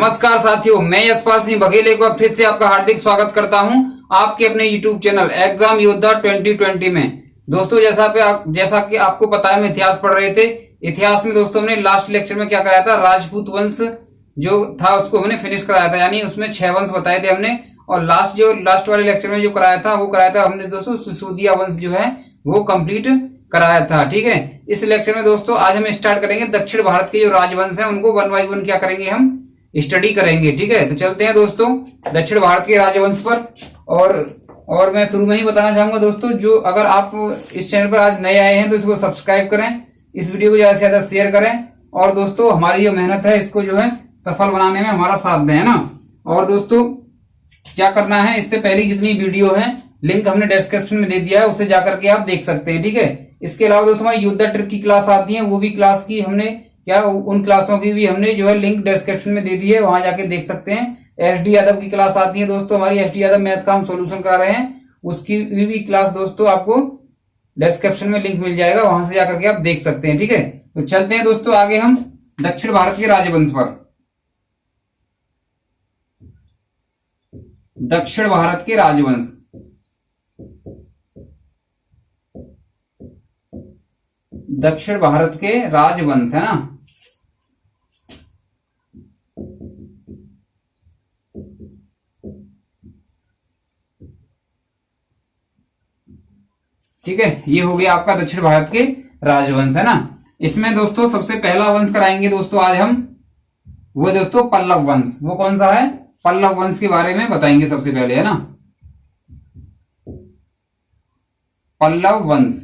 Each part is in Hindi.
नमस्कार साथियों, मैं यशपाल सिंह बघेल एक बार फिर से आपका हार्दिक स्वागत करता हूं आपके अपने YouTube चैनल एग्जाम योद्धा 2020 में। दोस्तों जैसा कि आपको पता है, हम इतिहास पढ़ रहे थे। इतिहास में दोस्तों हमने लास्ट लेक्चर में क्या कराया था, राजपूत वंश जो था उसको हमने फिनिश कराया था, यानी उसमें 6 वंश बताए थे हमने। और लास्ट वाले लेक्चर में जो कराया था हमने दोस्तों सिसोदिया वंश जो है वो कंप्लीट कराया था। ठीक है, इस लेक्चर में दोस्तों आज हम स्टार्ट करेंगे दक्षिण भारत के जो राजवंश हैं उनको 1 बाय 1 क्या करेंगे, हम स्टडी करेंगे। ठीक है, तो चलते हैं दोस्तों दक्षिण भारत के राजवंश पर। और मैं शुरू में ही बताना चाहूंगा दोस्तों, जो अगर आप इस चैनल पर आज नए आए हैं तो इसको सब्सक्राइब करें, इस वीडियो को ज्यादा से ज्यादा शेयर करें, और दोस्तों हमारी जो मेहनत है इसको जो है सफल बनाने में हमारा साथ दें, है ना। और दोस्तों क्या करना है, इससे पहले जितनी वीडियो है लिंक हमने डिस्क्रिप्शन में दे दिया है, उसे जाकर के आप देख सकते हैं। ठीक है, इसके अलावा दोस्तों हमारी योद्धा ट्रिक की क्लास आती है, वो भी क्लास की हमने उन क्लासों की भी हमने जो है लिंक डिस्क्रिप्शन में दे दी है, वहां जाके देख सकते हैं। एसडी यादव की क्लास आती है दोस्तों, हमारी एसडी यादव मैथ का हम सोल्यूशन करा रहे हैं, उसकी भी क्लास दोस्तों आपको डिस्क्रिप्शन में लिंक मिल जाएगा, वहां से जाकर के आप देख सकते हैं। ठीक है, तो चलते हैं दोस्तों आगे हम दक्षिण भारत के राजवंश पर। दक्षिण भारत के राजवंश, दक्षिण भारत के राजवंश, है ना। ठीक है, ये हो गया आपका दक्षिण भारत के राजवंश, है ना। इसमें दोस्तों सबसे पहला वंश कराएंगे दोस्तों आज हम, वो दोस्तों पल्लव वंश। वो कौन सा है, पल्लव वंश के बारे में बताएंगे सबसे पहले, है ना। पल्लव वंश,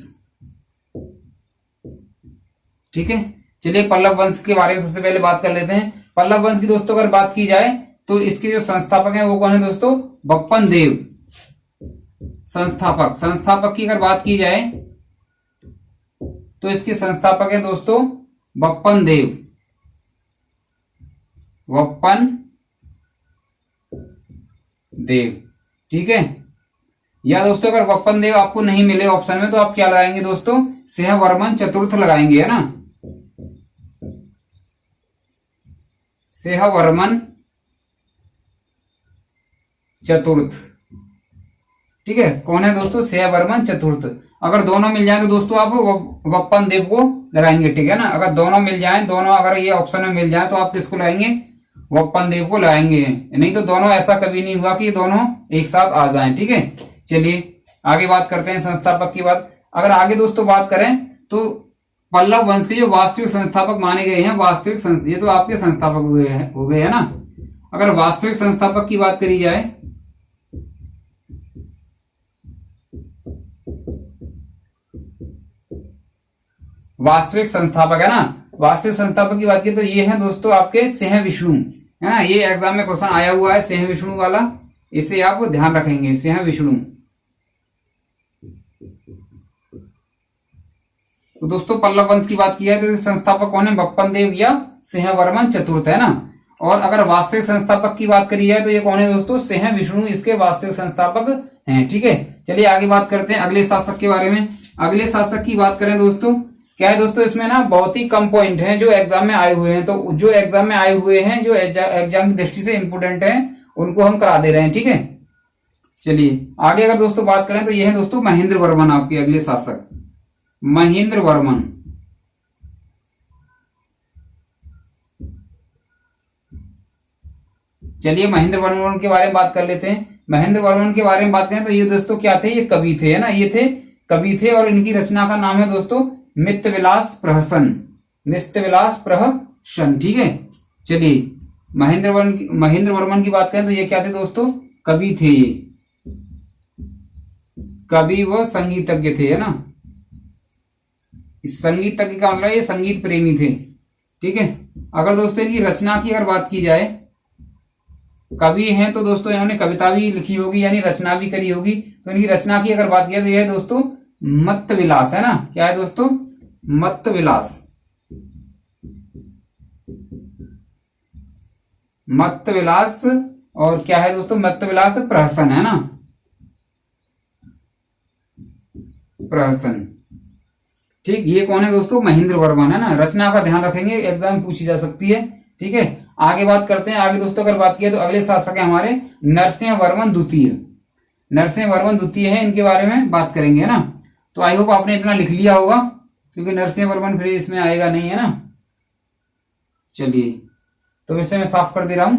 ठीक है। चलिए पल्लव वंश के बारे में सबसे पहले बात कर लेते हैं। पल्लव वंश की दोस्तों अगर बात की जाए तो इसके जो संस्थापक हैं वो कौन है दोस्तों, बप्पन देव। संस्थापक की अगर बात की जाए तो इसके संस्थापक हैं दोस्तों बप्पन देव, बप्पन देव। ठीक है, या दोस्तों अगर बप्पन देव आपको नहीं मिले ऑप्शन में तो आप क्या लगाएंगे दोस्तों, सिंहवर्मन चतुर्थ लगाएंगे, है ना। सिंहवर्मन चतुर्थ, ठीक है। कौन है दोस्तों, सिंहवर्मन चतुर्थ। अगर दोनों मिल जाए तो दोस्तों आप बप्पन देव को लगाएंगे, ठीक है ना। अगर दोनों मिल जाए, दोनों अगर ये ऑप्शन में मिल जाए तो आप किसको लगाएंगे, बप्पन देव को लगाएंगे। नहीं तो दोनों ऐसा कभी नहीं हुआ कि दोनों एक साथ आ जाएं। ठीक है, चलिए आगे बात करते हैं संस्थापक की बात। अगर आगे दोस्तों बात करें तो पल्लव वंश के जो वास्तविक संस्थापक माने गए हैं, ये तो आपके संस्थापक हो गए, है ना। अगर वास्तविक संस्थापक की बात करी जाए, वास्तविक संस्थापक, है ना, वास्तविक संस्थापक की बात की तो ये है दोस्तों आपके सिंह विष्णु, है ना। ये एग्जाम में क्वेश्चन आया हुआ है सिंह विष्णु वाला, इसे आप ध्यान रखेंगे, सिंह विष्णु। तो दोस्तों पल्लव वंश की बात की है तो संस्थापक कौन है, बप्पन देव या सिंहवर्मन चतुर्थ, है ना। और अगर वास्तविक संस्थापक की बात करी जाए तो ये कौन है दोस्तों, सिंह विष्णु इसके वास्तविक संस्थापक हैं। ठीक है, चलिए आगे बात करते हैं अगले शासक के बारे में। अगले शासक की बात करें दोस्तों, क्या है दोस्तों, इसमें ना बहुत ही कम पॉइंट हैं जो एग्जाम में आए हुए हैं, तो जो एग्जाम में आए हुए हैं, जो एग्जाम की दृष्टि से इंपोर्टेंट है, उनको हम करा दे रहे हैं। ठीक है, चलिए आगे अगर दोस्तों बात करें तो ये है दोस्तों महेंद्र वर्मन, आपके अगले शासक महेंद्र वर्मन। चलिए महेंद्र वर्मन के बारे में बात कर लेते हैं। महेंद्र वर्मन के बारे में बात करें तो ये दोस्तों क्या थे, ये कवि थे, है ना। ये थे कवि थे और इनकी रचना का नाम है दोस्तों मितविलास प्रहसन, मितविलास प्रहसन। ठीक है, चलिए महेंद्र वर्मन की बात करें तो ये क्या थे दोस्तों, कवि थे, ये कवि व संगीतज्ञ थे, है ना। इस संगीतज्ञ का मतलब ये संगीत प्रेमी थे। ठीक है, अगर दोस्तों इनकी रचना की अगर बात की जाए, कवि हैं तो दोस्तों इन्होंने कविता भी लिखी होगी, यानी रचना भी करी होगी। तो इनकी रचना की अगर बात की जाए तो यह है दोस्तों मत्त विलास, है ना। क्या है दोस्तों, मत्त विलास, मत्त विलास। और क्या है दोस्तों, मत्त विलास प्रहसन, है ना, प्रहसन। ठीक, ये कौन है दोस्तों, महेंद्र वर्मन, है ना। रचना का ध्यान रखेंगे, एग्जाम पूछी जा सकती है। ठीक है, आगे बात करते हैं। आगे दोस्तों अगर बात किया तो अगले शासक है हमारे नरसिंह वर्मन द्वितीय। नरसिंह वर्मन द्वितीय है, इनके बारे में बात करेंगे, है ना। तो आई होप आपने इतना लिख लिया होगा, क्योंकि नरसिंह वर्मन फिर इसमें आएगा नहीं, है ना। चलिए, तो इसे मैं साफ कर दे रहा हूं।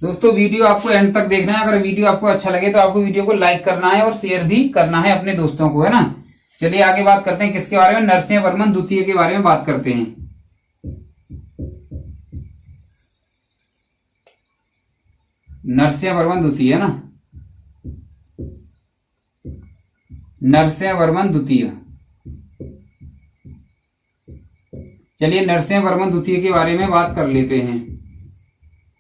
दोस्तों वीडियो आपको एंड तक देखना है। अगर वीडियो आपको अच्छा लगे तो आपको वीडियो को लाइक करना है और शेयर भी करना है अपने दोस्तों को, है ना। चलिए आगे बात करते हैं किसके बारे में, नरसिंह वर्मन द्वितीय के बारे में बात करते हैं। नरसिंह वर्मन द्वितीय, है ना, नरसिंह वर्मन द्वितीय। चलिए नरसिंह वर्मन द्वितीय के बारे में बात कर लेते हैं।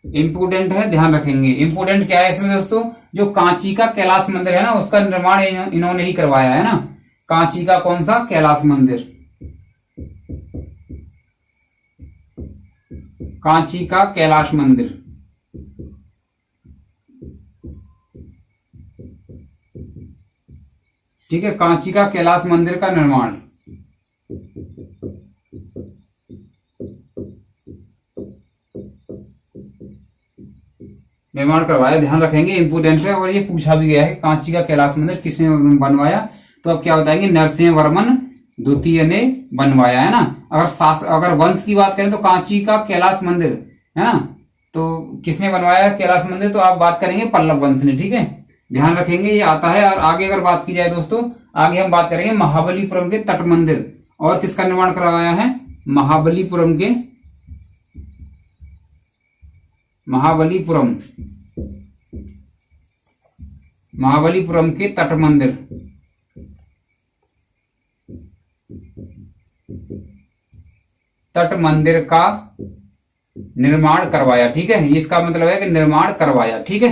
इंपोर्टेंट है, ध्यान रखेंगे। इंपोर्टेंट क्या है इसमें दोस्तों, जो कांची का कैलाश मंदिर है ना, उसका निर्माण इन्होंने ही करवाया है ना। कांची का कौन सा, कैलाश मंदिर, कांची का कैलाश मंदिर। ठीक है, कांची का कैलाश मंदिर का निर्माण। निर्माण करवाया, ध्यान रखेंगे, इंपोर्टेंट है। और ये पूछा भी गया है कांची का कैलाश मंदिर किसने बनवाया, तो अब क्या बताएंगे, नरसिंह वर्मन द्वितीय ने बनवाया, है ना। अगर वंश की बात करें तो कांची का कैलाश मंदिर, है ना, तो किसने बनवाया कैलाश मंदिर, तो आप बात करेंगे पल्लव वंश ने। ठीक है, ध्यान रखेंगे, ये आता है। और आगे अगर बात की जाए दोस्तों, आगे हम बात करेंगे महाबलीपुरम के तट मंदिर, और किसका निर्माण करवाया है, महाबलीपुरम के, महाबलीपुरम के तट मंदिर। तट मंदिर का निर्माण करवाया। ठीक है, इसका मतलब है कि निर्माण करवाया। ठीक है,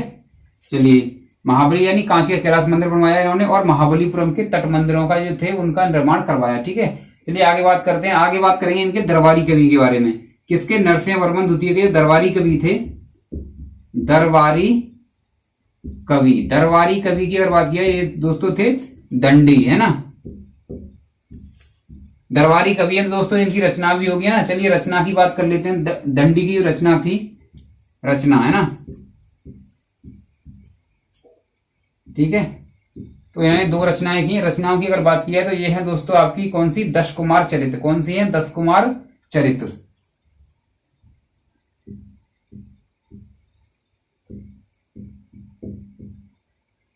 चलिए, महाबली यानी कांची का कैलाश मंदिर बनवाया इन्होंने, और महाबलीपुरम के तट मंदिरों का जो थे उनका निर्माण करवाया। ठीक है, चलिए आगे बात करते हैं। आगे बात करेंगे इनके दरबारी कवि के बारे में। किसके, नरसिंह वर्मन द्वितीय के दरबारी कवि थे, दरबारी कवि। दरबारी कवि की अगर बात किया, ये दोस्तों थे दंडी, है ना। दरबारी कवि है तो दोस्तों इनकी रचना भी होगी ना। चलिए रचना की बात कर लेते हैं। दंडी की जो रचना थी, रचना, है ना, ठीक है। तो इन्होंने 2 रचनाएं की। रचनाओं की अगर बात की है तो ये है दोस्तों आपकी कौन सी, 10 कुमार चरित। कौन सी है, 10 कुमार चरित।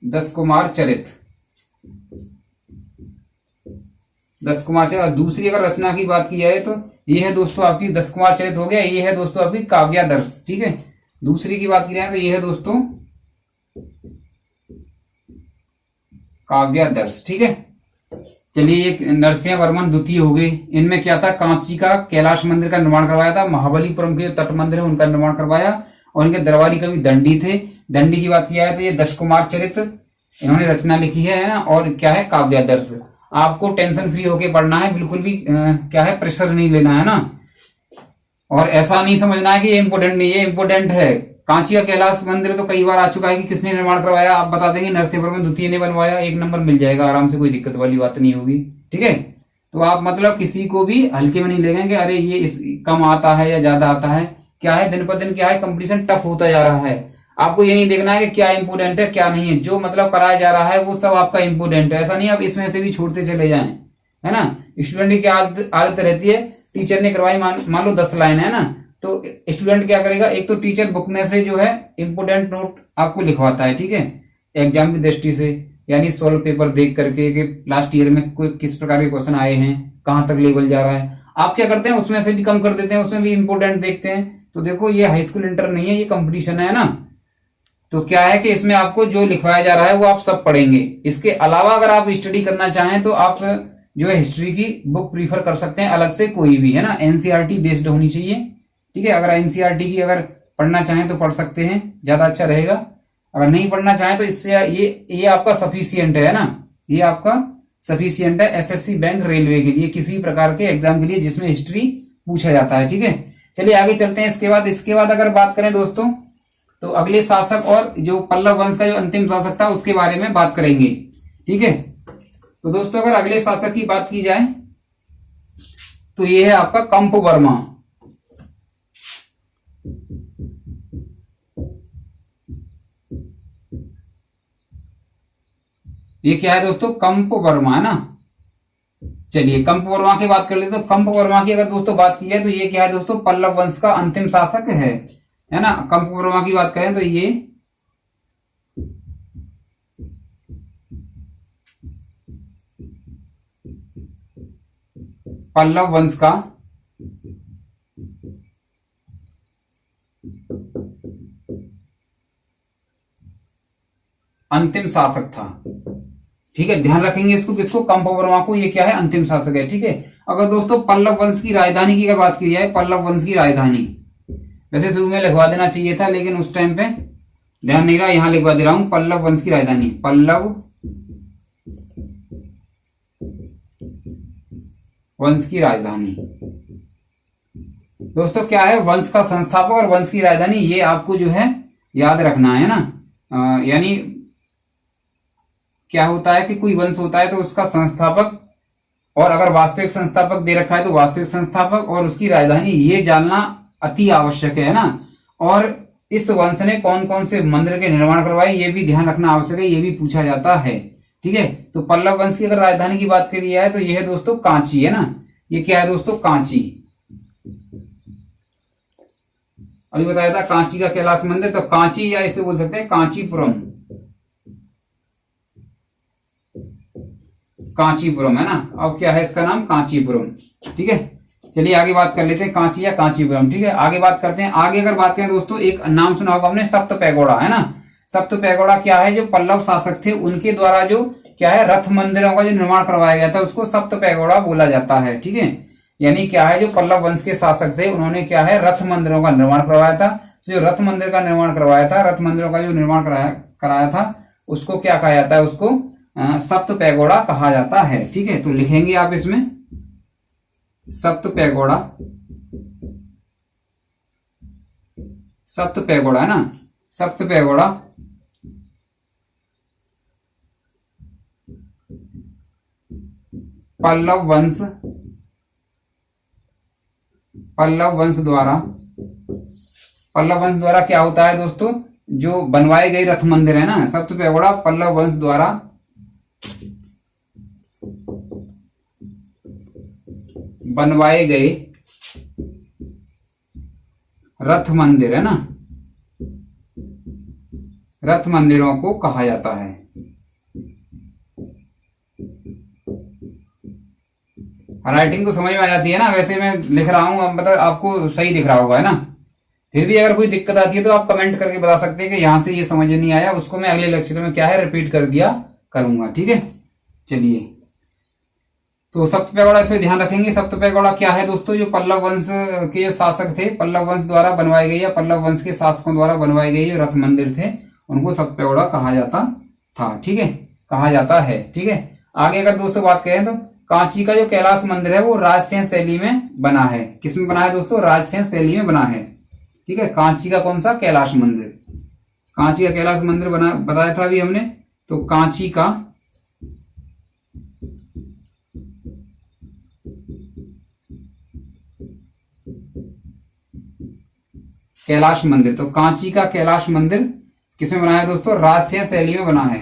10 कुमार चरित, 10 कुमार चरित। दूसरी अगर रचना की बात की जाए तो ये है दोस्तों आपकी 10 कुमार चरित हो गया। ये है दोस्तों आपकी काव्यादर्श। ठीक है, दूसरी की बात की जाए तो ये है दोस्तों काव्यादर्श। ठीक है, चलिए एक नरसिंह वर्मन द्वितीय हो गए। इनमें क्या था, कांची का कैलाश मंदिर का निर्माण करवाया था, महाबलीपुरम के तट मंदिर है उनका निर्माण करवाया, और इनके दरबारी कवि दंडी थे। दंडी की बात किया है तो ये 10 कुमार चरित इन्होंने रचना लिखी है ना, और क्या है, काव्यादर्श। आपको टेंशन फ्री होके पढ़ना है, बिल्कुल भी क्या है, प्रेशर नहीं लेना है ना। और ऐसा नहीं समझना है कि ये इंपोर्टेंट नहीं, ये इंपोर्टेंट है। कांची का कैलाश मंदिर तो कई बार आ चुका है कि किसने निर्माण करवाया, आप बता देंगे नरसिंह वर्मन द्वितीय ने बनवाया, 1 नंबर मिल जाएगा आराम से, कोई दिक्कत वाली बात नहीं होगी। ठीक है, तो आप मतलब किसी को भी हल्के में नहीं लेंगे कि अरे ये कम आता है या ज्यादा आता है। क्या है, दिन पर दिन क्या है, कंपटीशन टफ होता जा रहा है। आपको ये नहीं देखना है कि क्या इंपोर्टेंट है क्या नहीं है, जो मतलब कराया जा रहा है वो सब आपका इंपोर्टेंट है। ऐसा नहीं आप इसमें से भी छोड़ते चले जाएं, है ना। स्टूडेंट की आदत रहती है, टीचर ने करवाई मान लो 10 लाइन, है ना, तो स्टूडेंट क्या करेगा, एक तो टीचर बुक में से जो है इंपोर्टेंट नोट आपको लिखवाता है। ठीक है, एग्जाम की दृष्टि से, यानी सोल्व पेपर देख करके कि लास्ट ईयर में कोई किस प्रकार के क्वेश्चन आए हैं, कहां तक लेवल जा रहा है। आप क्या करते हैं, उसमें से भी कम कर देते हैं, उसमें भी इंपोर्टेंट देखते हैं। तो देखो ये हाई स्कूल इंटर नहीं है, ये कंपटीशन है ना। तो क्या है कि इसमें आपको जो लिखवाया जा रहा है वो आप सब पढ़ेंगे। इसके अलावा अगर आप स्टडी करना चाहें तो आप जो है हिस्ट्री की बुक प्रीफर कर सकते हैं, अलग से कोई भी, है ना। एनसीईआरटी बेस्ड होनी चाहिए। ठीक है, अगर एनसीईआरटी की अगर पढ़ना चाहें तो पढ़ सकते हैं, ज्यादा अच्छा रहेगा। अगर नहीं पढ़ना चाहें तो इससे ये आपका सफिशियंट है ना, ये आपका सफिशियंट है एसएससी बैंक रेलवे के लिए, किसी प्रकार के एग्जाम के लिए जिसमें हिस्ट्री पूछा जाता है। ठीक है, चलिए आगे चलते हैं। इसके बाद अगर बात करें दोस्तों तो अगले शासक और जो पल्लव वंश का जो अंतिम शासक था उसके बारे में बात करेंगे। ठीक है, तो दोस्तों अगर अगले शासक की बात की जाए तो ये है आपका कंपवर्मा। ये क्या है दोस्तों? कंपवर्मा है ना। चलिए कंपवर्मा की बात कर लेते हैं। तो कंपवर्मा की अगर दोस्तों बात की है तो ये क्या है दोस्तों? पल्लव वंश का अंतिम शासक है ना। कंपवर्मा की बात करें तो ये पल्लव वंश का अंतिम शासक था। ठीक है, ध्यान रखेंगे इसको, किसको? कंपवर्मा को। ये क्या है? अंतिम शासक है। ठीक है, अगर दोस्तों पल्लव वंश की राजधानी की अगर बात की जाए, पल्लव वंश की राजधानी वैसे शुरू में लिखवा देना चाहिए था, लेकिन उस टाइम पे ध्यान नहीं रहा, यहां लिखवा दे रहा हूं। पल्लव वंश की राजधानी, पल्लव वंश की राजधानी। दोस्तों क्या है? वंश का संस्थापक और वंश की राजधानी, ये आपको जो है याद रखना है ना। यानी क्या होता है कि कोई वंश होता है तो उसका संस्थापक, और अगर वास्तविक संस्थापक दे रखा है तो वास्तविक संस्थापक और उसकी राजधानी, ये जानना अति आवश्यक है ना। और इस वंश ने कौन कौन से मंदिर के निर्माण करवाए, ये भी ध्यान रखना आवश्यक है, ये भी पूछा जाता है। ठीक है, तो पल्लव वंश की अगर राजधानी की बात करी जाए तो यह है दोस्तों कांची, है ना। ये क्या है दोस्तों? कांची। अभी बताया था कांची का कैलाश मंदिर, तो कांची या इसे बोल सकते हैं कांचीपुरम। कांचीपुरम है ना। अब क्या है इसका नाम? कांचीपुरम। ठीक है, चलिए आगे बात कर लेते हैं, कांची या कांचीपुरम। ठीक है, आगे बात करते हैं। आगे अगर बात करें दोस्तों, एक नाम सुना होगा हमने, सप्त पैगोड़ा, है ना। सप्त पैगोड़ा क्या है? जो पल्लव शासक थे उनके द्वारा जो क्या है, रथ मंदिरों का जो निर्माण करवाया गया था, उसको सप्त पैगोड़ा बोला जाता है। ठीक है, यानी क्या है, जो पल्लव वंश के शासक थे उन्होंने क्या है, रथ मंदिरों का निर्माण करवाया था। जो रथ मंदिर का निर्माण करवाया था, रथ मंदिरों का जो निर्माण कराया था, उसको क्या कहा जाता है? उसको सप्त पैगोड़ा कहा जाता है। ठीक है, तो लिखेंगे आप इसमें सप्त पैगोड़ा। सप्त पैगोड़ा है ना, सप्त पैगोड़ा पल्लव वंश द्वारा क्या होता है दोस्तों? जो बनवाए गए रथ मंदिर है ना, सप्त पैगोड़ा पल्लव वंश द्वारा बनवाए गए रथ मंदिर है ना, रथ मंदिरों को कहा जाता है। राइटिंग तो समझ में आ जाती है ना, वैसे मैं लिख रहा हूं, अब मतलब आपको सही दिख रहा होगा, है ना। फिर भी अगर कोई दिक्कत आती है तो आप कमेंट करके बता सकते हैं कि यहां से ये समझ नहीं आया, उसको मैं अगले लेक्चर में क्या है रिपीट कर दिया करूंगा। ठीक है, चलिए, तो सप्त पैगोड़ा इसमें ध्यान रखेंगे। सप्त पैगोड़ा क्या है दोस्तों? जो पल्लव वंश के शासक थे, पल्लव वंश द्वारा बनवाए गए या पल्लव वंश के शासकों द्वारा बनवाए गए जो रथ मंदिर थे, उनको सप्त पैगोड़ा कहा जाता था। ठीक है, कहा जाता है। ठीक है, आगे अगर दोस्तों बात करें तो कांची का जो कैलाश मंदिर है वो राजसिंह शैली में बना है। किसमें बना है दोस्तों? राजसिंह शैली में बना है। ठीक है, कांची का कौन सा कैलाश मंदिर? कांची का कैलाश मंदिर बना, बताया था अभी हमने। तो कांची का कैलाश मंदिर, तो कांची का कैलाश मंदिर किसमें बना है दोस्तों? राजसिंह शैली में बना है।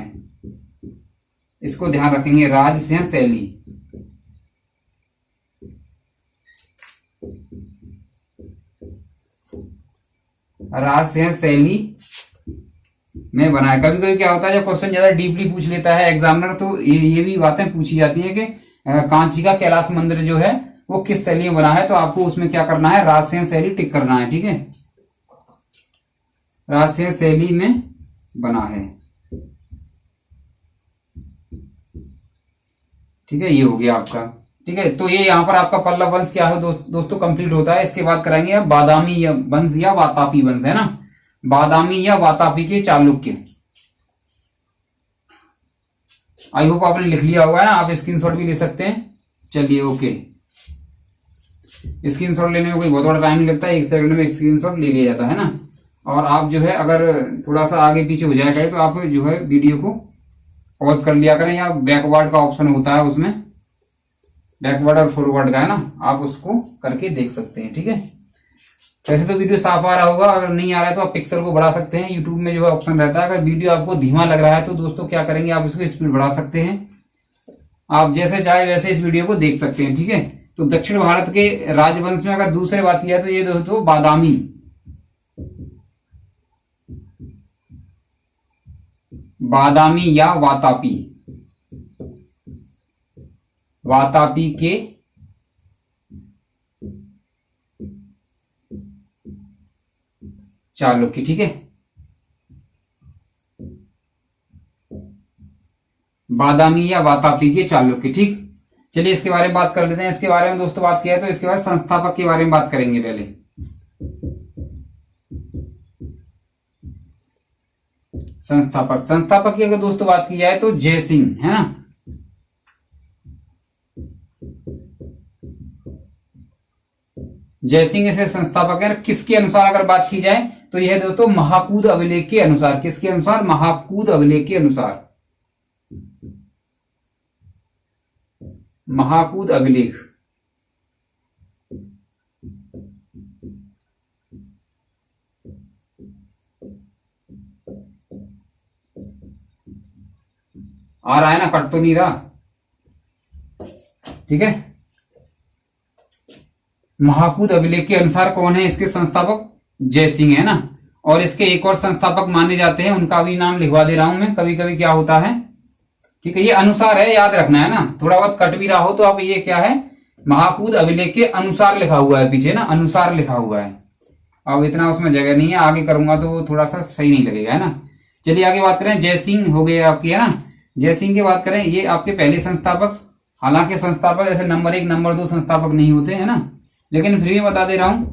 इसको ध्यान रखेंगे, राजसिंह शैली। राजसिंह शैली में बना है। कभी कभी क्या होता है, जब क्वेश्चन ज्यादा डीपली पूछ लेता है एग्जामिनर, तो ये भी बातें पूछी जाती हैं कि कांची का कैलाश मंदिर जो है वो किस शैली में बना है, तो आपको उसमें क्या करना है? राजसिंह शैली टिक करना है। ठीक है, राजसिंह शैली में बना है। ठीक है, ये हो गया आपका। ठीक है, तो ये यहाँ पर आपका पल्लव वंश क्या है दोस्तों कंप्लीट होता है। इसके बाद कराएंगे अब बादामी वंश या वातापी वंश, है ना। बादामी या वातापी के चालुक्य। आई होप आपने लिख लिया होगा ना, आप स्क्रीनशॉट भी ले सकते हैं। चलिए ओके, स्क्रीनशॉट लेने में कोई बहुत बड़ा टाइम नहीं लगता है, 1 सेकंड में स्क्रीनशॉट ले लिया जाता है ना। और आप जो है अगर थोड़ा सा आगे पीछे हो जाएगा तो आप जो है वीडियो को पॉज कर लिया करें, या बैकवर्ड का ऑप्शन होता है उसमें, बैकवर्ड और फॉरवर्ड का है ना, आप उसको करके देख सकते हैं। ठीक है, वैसे तो वीडियो साफ आ रहा होगा, अगर नहीं आ रहा है तो आप पिक्सल को बढ़ा सकते हैं। यूट्यूब में जो है ऑप्शन रहता है, अगर वीडियो आपको धीमा लग रहा है तो दोस्तों क्या करेंगे, आप इसको स्पीड बढ़ा सकते हैं। आप जैसे चाहे वैसे इस वीडियो को देख सकते हैं। ठीक है, तो दक्षिण भारत के राजवंश में अगर दूसरे बात किया तो ये दोस्तों बादामी, बादामी या वातापी, वातापी के चालुक्य। ठीक है, बादामी या वातापी के चालुक्य। ठीक, चलिए इसके बारे में बात कर लेते हैं। इसके बारे में दोस्तों बात किया है तो इसके बाद संस्थापक के बारे में बात करेंगे। पहले संस्थापक, संस्थापक की अगर दोस्तों बात की जाए तो जयसिंह है ना, जयसिंह इसे संस्थापक है। किसके अनुसार अगर बात की जाए तो यह दोस्तों महाकूद अभिलेख के अनुसार, किसके अनुसार, महाकूद अभिलेख के अनुसार, महाकूद अभिलेख। आ रहा है ना, कट तो नहीं रहा। ठीक है, महाकूद अभिलेख के अनुसार कौन है इसके संस्थापक, जयसिंह है ना। और इसके एक और संस्थापक माने जाते हैं, उनका भी नाम लिखवा दे रहा हूं मैं। कभी कभी क्या होता है, ठीक है, ये अनुसार है, याद रखना है ना, थोड़ा बहुत कट भी रहा हो तो आप ये क्या है, महाकूद अभिलेख के अनुसार लिखा हुआ है पीछे ना, अनुसार लिखा हुआ है। अब इतना उसमें जगह नहीं है, आगे करूंगा तो वो थोड़ा सा सही नहीं लगेगा, है ना। चलिए आगे बात करें, जयसिंह हो गए आपकी, है ना। जयसिंह की बात करें, ये आपके पहले संस्थापक, हालांकि संस्थापक ऐसे नंबर 1 नंबर 2 संस्थापक नहीं होते, है ना, लेकिन फिर भी बता दे रहा हूं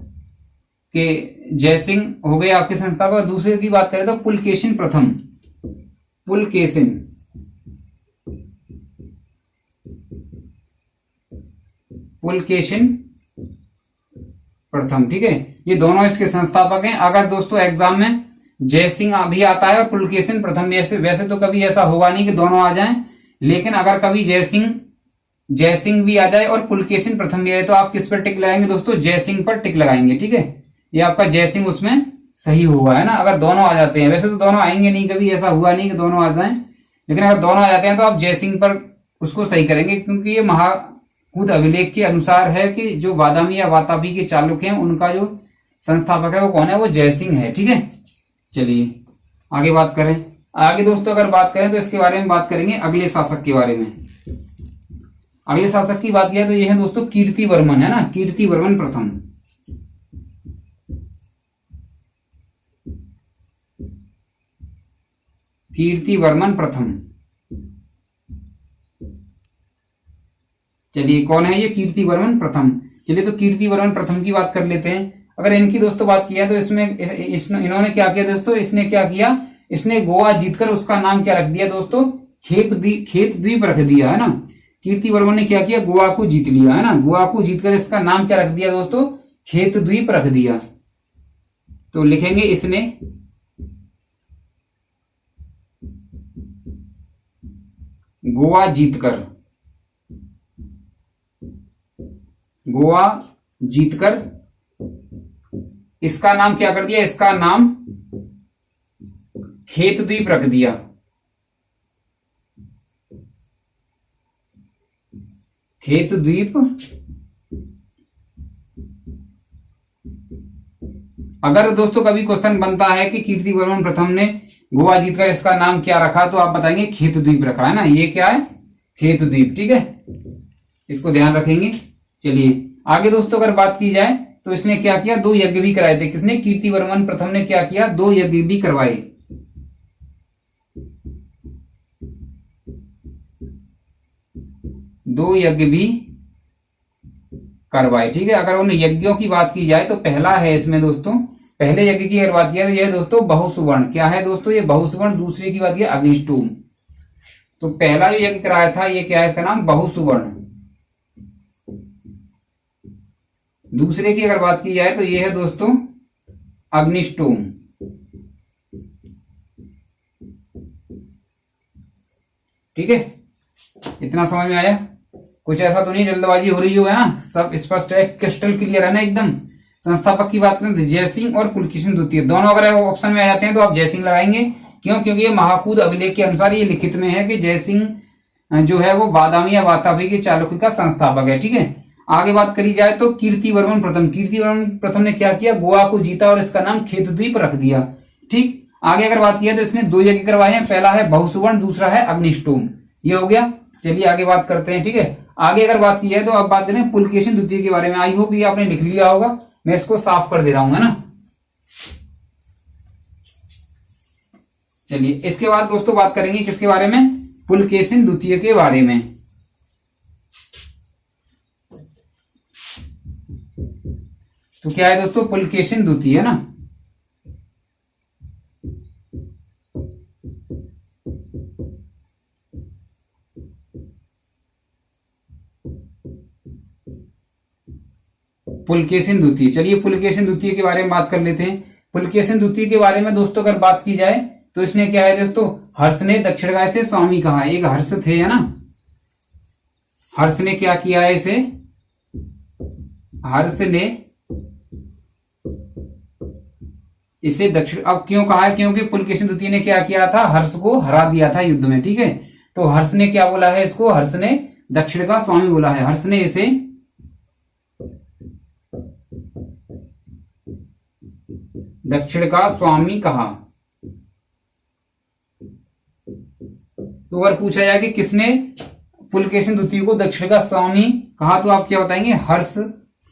कि जयसिंह हो गए आपके संस्थापक। दूसरे की बात करें तो पुलकेशिन प्रथम, पुलकेशिन, पुलकेशिन प्रथम। ठीक है, ये दोनों इसके संस्थापक हैं। अगर दोस्तों एग्जाम में जयसिंह भी आता है और पुलकेशिन प्रथम, वैसे तो कभी ऐसा होगा नहीं कि दोनों आ जाएं, लेकिन अगर कभी जयसिंह भी आ जाए और पुलकेशिन प्रथम भी आए तो आप किस पर टिक लगाएंगे दोस्तों, जयसिंह पर टिक लगाएंगे। ठीक है, ये आपका जयसिंह उसमें सही हुआ, है ना। अगर दोनों आ जाते हैं, वैसे तो दोनों आएंगे नहीं, कभी ऐसा हुआ नहीं कि दोनों आ जाएं, लेकिन अगर दोनों आ जाते हैं तो आप जयसिंह पर उसको सही करेंगे, क्योंकि ये महाकूद अभिलेख के अनुसार है कि जो बादामी या वातापी के चालुक्य हैं उनका जो संस्थापक है वो कौन है, वो जयसिंह है। ठीक है, चलिए आगे बात करें। आगे दोस्तों अगर बात करें तो इसके बारे में बात करेंगे अगले शासक के बारे में। अगले शासक की बात किया तो ये है दोस्तों कीर्तिवर्मन, है ना, कीर्तिवर्मन प्रथम। कीर्तिवर्मन प्रथम, चलिए कौन है ये कीर्तिवर्मन प्रथम। चलिए तो कीर्तिवर्मन प्रथम की बात कर लेते हैं। अगर इनकी दोस्तों बात किया तो इसमें इन्होंने क्या किया दोस्तों, इसने क्या किया, इसने गोवा जीतकर उसका नाम क्या रख दिया दोस्तों, खेत द्वीप रख दिया, है ना। कीर्तिवर्मन ने क्या किया, गोवा को जीत लिया, है ना, गोवा को जीतकर इसका नाम क्या रख दिया दोस्तों, खेत द्वीप रख दिया। तो लिखेंगे इसने गोवा जीतकर, गोवा जीतकर इसका नाम क्या कर दिया, इसका नाम खेत द्वीप रख दिया। खेत द्वीप। अगर दोस्तों कभी क्वेश्चन बनता है कि कीर्तिवर्मन प्रथम ने गोवा जीतकर इसका नाम क्या रखा, तो आप बताएंगे खेत द्वीप रखा, है ना। ये क्या है, खेत द्वीप। ठीक है, इसको ध्यान रखेंगे। चलिए आगे दोस्तों अगर बात की जाए तो इसने क्या किया, 2 यज्ञ भी कराए थे। किसने, कीर्तिवर्मन प्रथम ने क्या किया, 2 यज्ञ भी करवाए। 2 यज्ञ भी करवाए। ठीक है, अगर उन यज्ञों की बात की जाए तो पहला है इसमें दोस्तों, पहले यज्ञ की अगर बात किया तो यह दोस्तों बहुसुवर्ण, क्या है दोस्तों, ये बहुसुवर्ण। दूसरे की बात किया अग्निष्टोम। तो पहला जो यज्ञ कराया था ये क्या है, इसका नाम बहुसुवर्ण। दूसरे की अगर बात की जाए तो ये है दोस्तों अग्निष्टोम। ठीक है, इतना समझ में आया? कुछ ऐसा तो नहीं जल्दबाजी हो रही हो, है ना? सब स्पष्ट है, क्रिस्टल क्लियर है ना एकदम। संस्थापक की बात करें तो जयसिंह और पुलकेशिन द्वितीय, दोनों अगर ऑप्शन में आ जाते हैं तो आप जयसिंह लगाएंगे। क्यों? क्योंकि ये महाकूद अभिलेख के अनुसार ये लिखित में है कि जयसिंह जो है वो बादामी या वातापी के चालुक्य का संस्थापक है। ठीक है, आगे बात करी जाए तो कीर्तिवर्मन प्रथम, कीर्तिवर्मन प्रथम ने क्या किया? गोवा को जीता और इसका नाम खेतद्वीप रख दिया। ठीक, आगे अगर बात किया तो इसने 2 यज्ञ करवाए हैं, पहला है बहुसुवर्ण, दूसरा है अग्निष्टोम। ये हो गया। चलिए आगे बात करते हैं। ठीक है, आगे अगर बात की जाए तो अब बात करें पुलकेशिन द्वितीय के बारे में। आई होप ये आपने लिख लिया होगा, मैं इसको साफ कर दे रहा हूं, है ना। चलिए इसके बाद दोस्तों बात करेंगे किसके बारे में? पुलकेशिन द्वितीय के बारे में। तो क्या है दोस्तों? पुलकेशिन द्वितीय, है ना। पुलकेशिन द्वितीय, चलिए पुलकेशिन द्वितीय के बारे में बात कर लेते हैं। पुलकेशिन द्वितीय के बारे में दोस्तों अगर बात की जाए तो इसने क्या है दोस्तों? हर्ष ने दक्षिणगाय से स्वामी कहा। एक हर्ष थे, है ना। हर्ष ने क्या किया है इसे? हर्ष ने इसे दक्षिण, अब क्यों कहा है? क्योंकि पुलकेशिन द्वितीय ने क्या किया था? हर्ष को हरा दिया था युद्ध में। ठीक है, तो हर्ष ने क्या बोला है इसको? हर्ष ने दक्षिण का स्वामी बोला है। हर्ष ने इसे दक्षिण का स्वामी कहा। तो अगर पूछा जाए कि किसने पुलकेशिन द्वितीय को दक्षिण का स्वामी कहा, तो आप क्या बताएंगे? हर्ष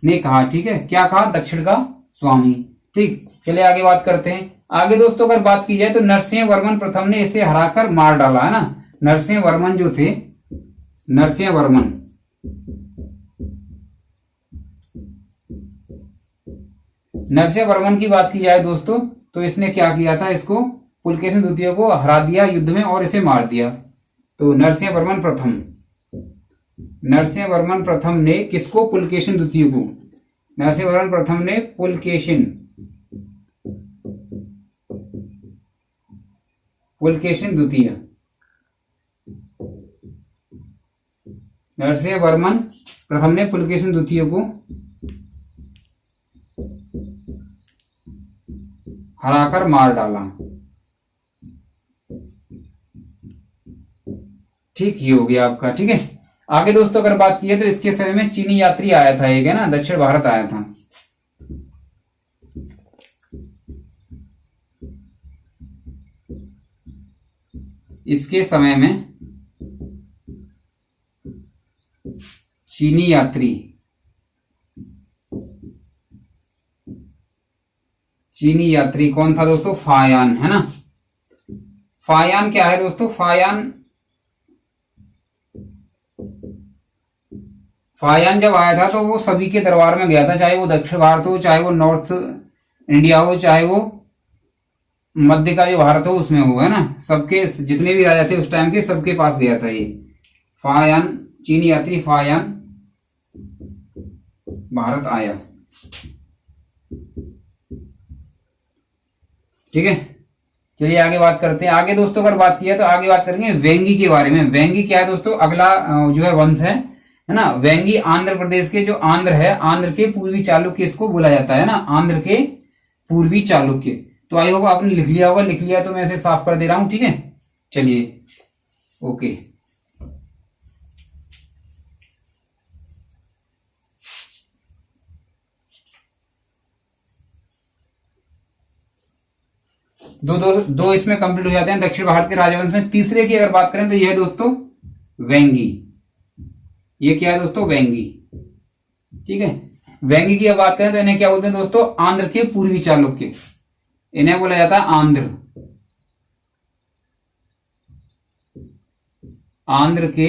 ने कहा। ठीक है, क्या कहा? दक्षिण का स्वामी। ठीक, चलिए आगे बात करते हैं। आगे दोस्तों अगर बात की जाए तो नरसिंह वर्मन प्रथम ने इसे हराकर मार डाला, है ना। नरसिंह वर्मन जो थे, नरसिंह वर्मन नरसिंह वर्मन की बात की जाए दोस्तों तो इसने क्या किया था? इसको पुलकेशिन द्वितीय को हरा दिया युद्ध में और इसे मार दिया। तो नरसिंह वर्मन प्रथम ने किसको? पुलकेशिन द्वितीय को। नरसिंह वर्मन प्रथम ने पुलकेशिन द्वितीय, नरसिंह वर्मन प्रथम ने पुलकेशिन द्वितीय को हराकर मार डाला। ठीक, ये हो गया आपका। ठीक है, आगे दोस्तों अगर बात की है तो इसके समय में चीनी यात्री आया था एक, है ना, दक्षिण भारत आया था। इसके समय में चीनी यात्री कौन था दोस्तों? फायान, है ना। फायान क्या है दोस्तों? फायान जब आया था तो वो सभी के दरबार में गया था, चाहे वो दक्षिण भारत हो, चाहे वो नॉर्थ इंडिया हो, चाहे वो मध्य का जो भारत हो उसमें हो, है ना। सबके जितने भी राजा थे उस टाइम के, सबके पास गया था ये फायान। चीनी यात्री फायान भारत आया। ठीक है, चलिए आगे बात करते हैं। आगे दोस्तों अगर बात किया तो आगे बात करेंगे वेंगी के बारे में। वेंगी क्या है दोस्तों? अगला जो है वंश है ना। वेंगी आंध्र प्रदेश के, जो आंध्र है, आंध्र के पूर्वी चालुक्य इसको बोला जाता है ना, आंध्र के पूर्वी चालुक्य। तो आई होप आपने लिख लिया होगा, लिख लिया तो मैं इसे साफ कर दे रहा हूं। ठीक है, चलिए ओके। दो इसमें कंप्लीट हो जाते हैं दक्षिण भारत के राजवंश में। तीसरे की अगर बात करें तो यह है दोस्तों वेंगी। ये क्या है दोस्तों? वेंगी। ठीक है, वेंगी की बात करें तो इन्हें क्या बोलते हैं दोस्तों? आंध्र के पूर्वी चालुक्य, इन्हें बोला जाता है आंध्र के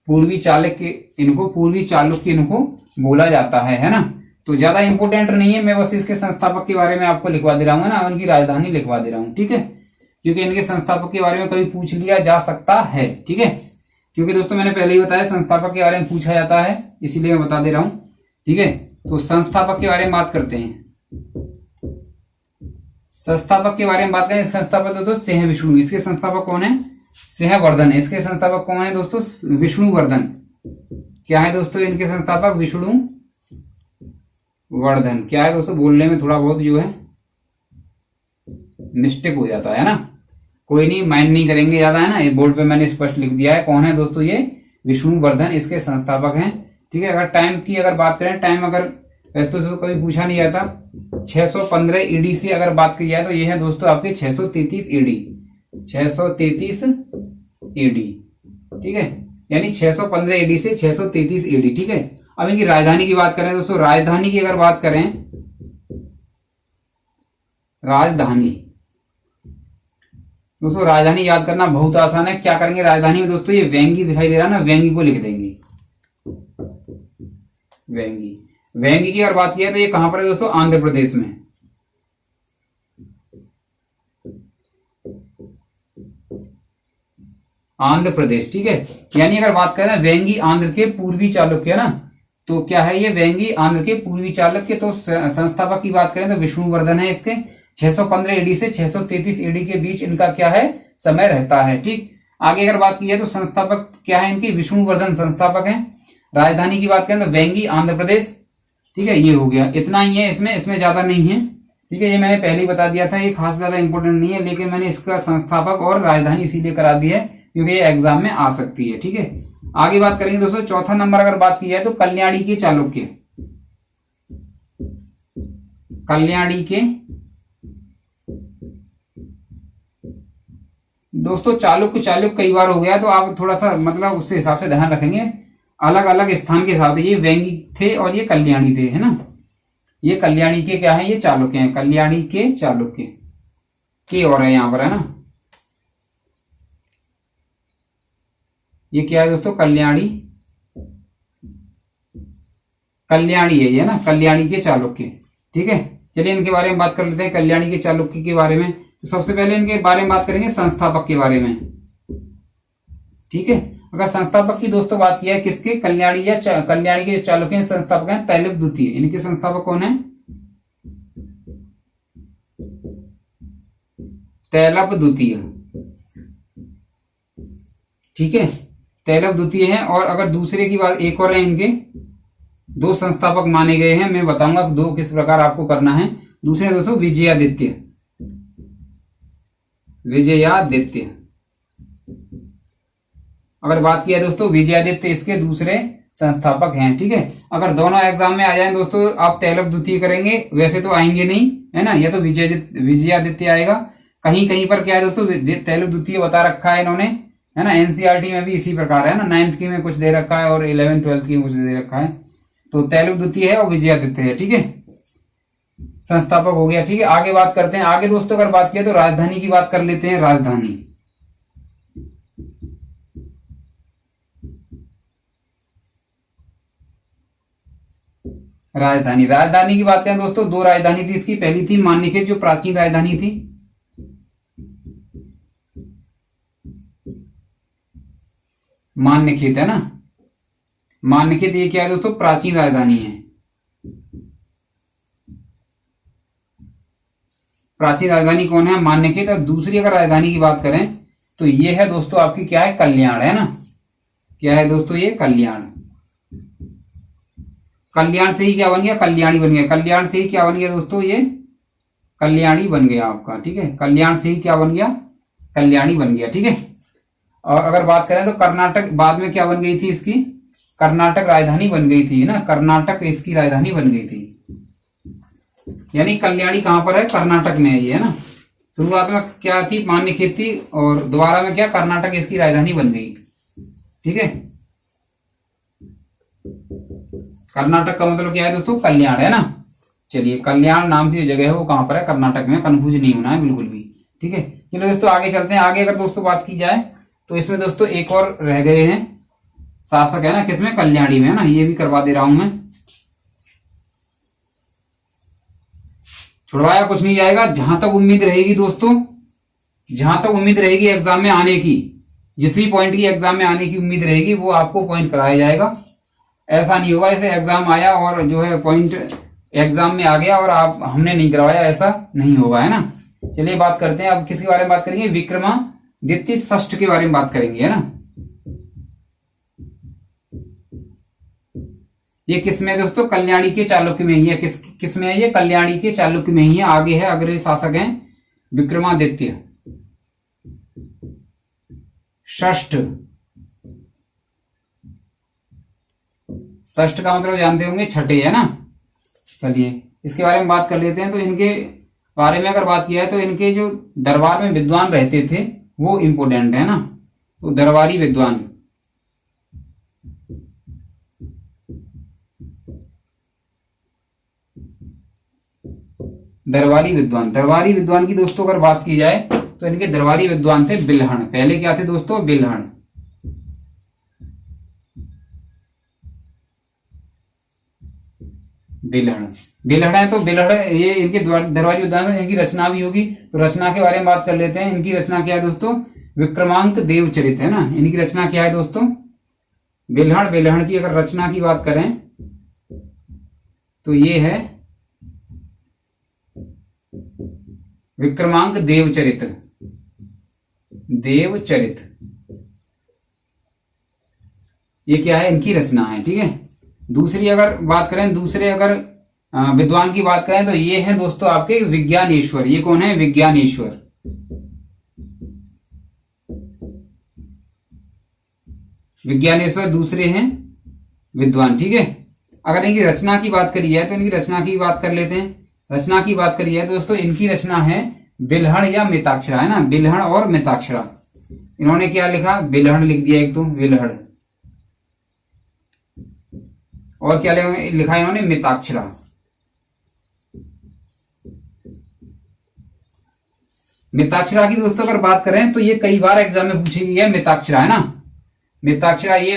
पूर्वी चालुक्य इनको बोला जाता है ना। तो ज्यादा इंपोर्टेंट नहीं है, मैं बस इसके संस्थापक के बारे में आपको लिखवा दे रहा हूं ना, उनकी राजधानी लिखवा दे रहा हूं। ठीक है, क्योंकि इनके संस्थापक के बारे में कभी पूछ लिया जा सकता है। ठीक है, क्योंकि दोस्तों मैंने पहले ही बताया संस्थापक के बारे में पूछा जाता है, इसीलिए मैं बता दे रहा हूं। ठीक है, तो संस्थापक के बारे में बात करते हैं। संस्थापक के बारे में बात करें, संस्थापक दोस्तों सिंह विष्णु, इसके संस्थापक कौन है? सिंहवर्धन। इसके संस्थापक कौन है दोस्तों? विष्णुवर्धन। क्या है दोस्तों इनके संस्थापक? विष्णुवर्धन। क्या है दोस्तों, बोलने में थोड़ा बहुत जो है मिस्टेक हो जाता है ना, कोई नहीं, माइंड नहीं करेंगे ज्यादा, है ना। ये बोर्ड पे मैंने स्पष्ट लिख दिया है। कौन है दोस्तों? ये विष्णुवर्धन इसके संस्थापक हैं, ठीक है। अगर टाइम की अगर बात करें, टाइम अगर वैसे तो कभी पूछा नहीं जाता, 615 ईडी से अगर बात की जाए तो ये है दोस्तों आपके 633 ईडी, 633 ईडी, ठीक है। यानी 615 ईडी से 633 ईडी, ठीक है। अब इनकी राजधानी की बात करें दोस्तों, राजधानी की अगर बात करें, राजधानी दोस्तों, राजधानी याद करना बहुत आसान है। क्या करेंगे राजधानी में दोस्तों? ये वेंगी दिखाई दे रहा है ना, वेंगी को लिख देंगे, वेंगी। वेंगी की अगर बात किया तो ये कहां पर है दोस्तों? आंध्र प्रदेश में। आंध्र प्रदेश, ठीक है। यानी अगर बात करें ना, वेंगी आंध्र के पूर्वी चालुक्य ना, तो क्या है ये? वेंगी आंध्र के पूर्वी चालुक्य। तो संस्थापक की बात करें तो विष्णुवर्धन है इसके। 615 एडी से 633 एडी के बीच इनका क्या है? समय रहता है, ठीक। आगे अगर बात की जाए तो संस्थापक क्या है इनकी? विष्णुवर्धन संस्थापक है। राजधानी की बात करें तो वेंगी आंध्र प्रदेश, ठीक है। ये हो गया, इतना ही है इसमें ज्यादा नहीं है, ठीक है। ये मैंने पहले ही बता दिया था, ये खास ज्यादा इंपॉर्टेंट नहीं है, लेकिन मैंने इसका संस्थापक और राजधानी इसीलिए करा दी है क्योंकि ये एग्जाम में आ सकती है, ठीक है। आगे बात करेंगे दोस्तों, चौथा नंबर अगर बात की जाए तो कल्याणी के चालुक्य। कल्याणी के दोस्तों चालुक्य कई बार हो गया, तो आप थोड़ा सा मतलब उससे हिसाब से ध्यान रखेंगे, अलग अलग स्थान के हिसाब से। ये वेंगी थे और ये कल्याणी थे, है ना। ये कल्याणी के क्या है? ये चालुक्य हैं, कल्याणी के चालुक्य के और है यहां पर, है ना। ये क्या है दोस्तों? कल्याणी है ये ना, कल्याणी के चालुक्य, ठीक है। चलिए इनके बारे में बात कर लेते हैं, कल्याणी के चालुक्य के बारे में। तो सबसे पहले इनके बारे में बात करेंगे संस्थापक के बारे में, ठीक है। अगर संस्थापक की दोस्तों बात किया है किसके? कल्याणी या कल्याणी के चालुक्य संस्थापक हैं तैलप द्वितीय। इनके संस्थापक कौन है? तैलप द्वितीय, ठीक है। तैलप द्वितीय है। और अगर दूसरे की बात, एक और है इनके, दो संस्थापक माने गए हैं, मैं बताऊंगा दो किस प्रकार आपको करना है। दूसरे दोस्तों विजयादित्य, विजयादित्य। अगर बात किया दोस्तों विजयादित्य इसके दूसरे संस्थापक हैं, ठीक है। अगर दोनों एग्जाम में आ जाएं दोस्तों, आप तैलप द्वितीय करेंगे, वैसे तो आएंगे नहीं, है ना। या तो विजयादित्य आएगा, कहीं कहीं पर क्या है दोस्तों तैलप द्वितीय बता रखा है इन्होंने, है ना। एनसीईआरटी में भी इसी प्रकार है ना, 9th की में कुछ दे रखा है और 11th 12th की में कुछ दे रखा है। तो तैलप द्वितीय है और विजयादित्य है, ठीक है। संस्थापक हो गया, ठीक है। आगे बात करते हैं। आगे दोस्तों अगर बात किया तो राजधानी की बात कर लेते हैं। राजधानी, राजधानी की बात करें दोस्तों, दो राजधानी थी इसकी। पहली थी मान्यखेत, जो प्राचीन राजधानी थी, मान्यखेत, है ना। मान्यखेत ये क्या है दोस्तों? प्राचीन राजधानी है। प्राचीन राजधानी कौन है? मान्यखेत। और दूसरी अगर राजधानी की बात करें तो ये है दोस्तों आपकी क्या है? कल्याण, है ना। क्या है दोस्तों? ये कल्याण। कल्याण से ही क्या बन गया? कल्याणी बन गया। कल्याण से ही क्या बन गया दोस्तों? ये कल्याणी बन गया आपका, ठीक है। कल्याण से ही क्या बन गया? कल्याणी बन गया, ठीक है। और अगर बात करें तो कर्नाटक बाद में क्या बन गई थी इसकी? कर्नाटक राजधानी बन गई थी, ना। कर्नाटक इसकी राजधानी बन गई थी। यानी कल्याणी कहां पर है? कर्नाटक में है ये, है ना। शुरुआत में क्या थी? मान्यखेत थी, और दोबारा में क्या? कर्नाटक इसकी राजधानी बन गई, ठीक है। कर्नाटक का मतलब क्या है दोस्तों? कल्याण, है ना। चलिए, कल्याण नाम की जो जगह है वो कहां पर है? कर्नाटक में। कंफ्यूज नहीं होना है बिल्कुल भी, ठीक है। चलो दोस्तों आगे चलते हैं। आगे अगर दोस्तों बात की जाए तो इसमें दोस्तों एक और रह गए हैं शासक, है ना। किसमें? कल्याणी में, है ना। ये भी करवा दे रहा हूं मैं, छुड़वाया कुछ नहीं जाएगा। जहां तक उम्मीद रहेगी दोस्तों, जहां तक उम्मीद रहेगी एग्जाम में आने की, जिस भी पॉइंट की एग्जाम में आने की उम्मीद रहेगी वो आपको पॉइंट कराया जाएगा। ऐसा नहीं होगा ऐसे एग्जाम आया और जो है पॉइंट एग्जाम में आ गया और आप हमने नहीं करवाया, ऐसा नहीं होगा, है ना। चलिए बात करते हैं। अब किसके बारे में बात करेंगे? विक्रमादित्य षष्ठ के बारे में बात करेंगे, है ना। ये किसमें है दोस्तों? कल्याणी के चालुक्य में ही है। किसमें है ये? कल्याणी के चालुक्य में ही है। आगे है, अग्रणी शासक हैं विक्रमादित्य षष्ठ। षष्ठ का मतलब जानते होंगे छठे, है ना। चलिए इसके बारे में बात कर लेते हैं। तो इनके बारे में अगर बात किया है तो इनके जो दरबार में विद्वान रहते थे वो इंपोर्टेंट है ना। तो दरबारी विद्वान, दरबारी विद्वान की दोस्तों अगर बात की जाए तो इनके दरबारी विद्वान थे बिल्हण। पहले क्या थे दोस्तों? बिल्हण। बिल्हण है तो बिल्हण ये इनके दरबारी विद्वान, इनकी रचना भी होगी। तो रचना के बारे में बात कर लेते हैं। इनकी रचना क्या है दोस्तों? विक्रमांक देवचरित, है ना। इनकी रचना क्या है दोस्तों? बिल्हण की अगर रचना की बात करें तो ये है विक्रमांक देवचरित। ये क्या है? इनकी रचना है, ठीक है। दूसरी अगर बात करें, दूसरे अगर विद्वान की बात करें तो ये है दोस्तों आपके विज्ञानेश्वर। ये कौन है? विज्ञानेश्वर। दूसरे हैं विद्वान, ठीक है। अगर इनकी रचना की बात करी जाए तो इनकी रचना की बात कर लेते हैं। रचना की बात करी जाए तो दोस्तों इनकी रचना है बिल्हण या मिताक्षरा, है ना। बिल्हण और मिताक्षरा। इन्होंने क्या लिखा? बिल्हण लिख दिया एक तो, बिल्हण, और क्या लिखा इन्होंने? मिताक्षरा। मिताक्षरा की दोस्तों अगर बात करें तो ये कई बार एग्जाम में पूछी गई है मिताक्षरा, है ना। मिताक्षरा ये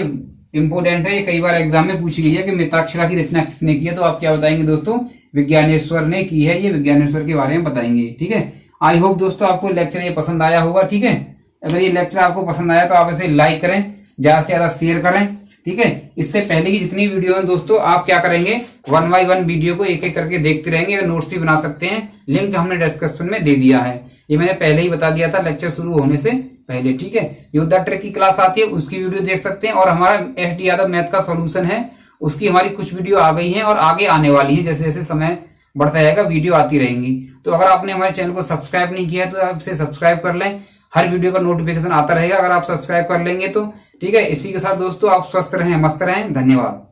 इंपोर्टेंट है, ये कई बार एग्जाम में पूछी गई है कि मिताक्षरा की रचना किसने की है। तो आप क्या बताएंगे दोस्तों? विज्ञानेश्वर ने की है। ये विज्ञानेश्वर के बारे में बताएंगे, ठीक है। आई होप दोस्तों आपको लेक्चर ये पसंद आया होगा, ठीक है। अगर ये लेक्चर आपको पसंद आया तो आप इसे लाइक करें, ज्यादा से ज्यादा शेयर करें, ठीक है। इससे पहले की जितनी वीडियो है दोस्तों आप क्या करेंगे? 1 बाय 1 वीडियो को एक एक करके देखते रहेंगे। अगर नोट्स भी बना सकते हैं, लिंक हमने डिस्क्रिप्शन में दे दिया है। ये मैंने पहले ही बता दिया था लेक्चर शुरू होने से पहले, ठीक है। योद्धा ट्रिक की क्लास आती है, उसकी वीडियो देख सकते हैं। और हमारा SD यादव मैथ का सोल्यूशन है, उसकी हमारी कुछ वीडियो आ गई है और आगे आने वाली है। जैसे जैसे समय बढ़ता जाएगा वीडियो आती रहेंगी। तो अगर आपने हमारे चैनल को सब्सक्राइब नहीं किया है तो आप इसे सब्सक्राइब कर लें, हर वीडियो का नोटिफिकेशन आता रहेगा अगर आप सब्सक्राइब कर लेंगे तो, ठीक है। इसी के साथ दोस्तों आप स्वस्थ रहें, मस्त रहें। धन्यवाद।